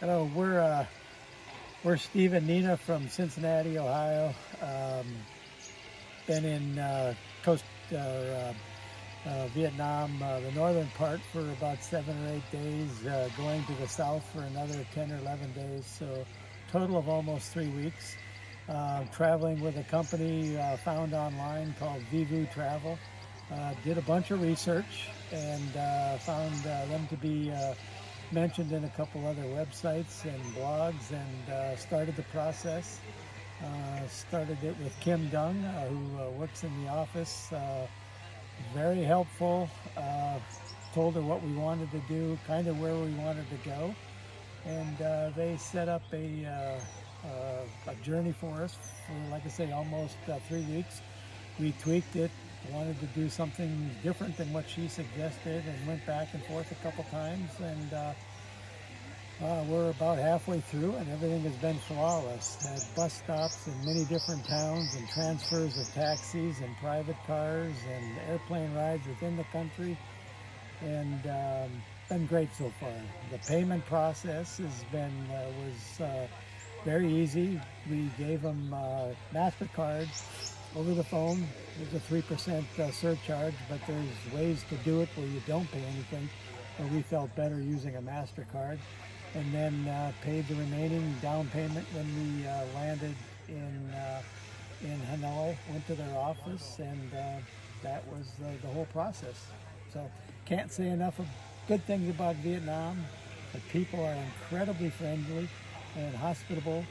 Hello, we're Steve and Nina from Cincinnati, Ohio. Been in coast Vietnam, the northern part for about 7 or 8 days, going to the south for another 10 or 11 days. So total of almost 3 weeks. Traveling with a company found online called Vivutravel. Did a bunch of research and found them to be mentioned in a couple other websites and blogs, and started the process. Started it with Kim Dung, who works in the office. Very helpful. Told her what we wanted to do, kind of where we wanted to go, and they set up a journey for us for, like I say, almost 3 weeks. We tweaked it, wanted to do something different than what she suggested, and went back and forth a couple times, and we're about halfway through, and everything has been flawless. Had bus stops in many different towns, and transfers of taxis and private cars and airplane rides within the country, and been great so far. The payment process has been was very easy. We gave them MasterCard over the phone. There's a 3% surcharge, but there's ways to do it where you don't pay anything. But we felt better using a MasterCard, and then paid the remaining down payment when we landed in Hanoi. Went to their office, and that was the whole process. So can't say enough of good things about Vietnam. The people are incredibly friendly and hospitable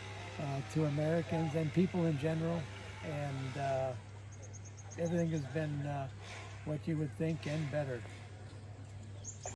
to Americans and people in general, and everything has been what you would think and better.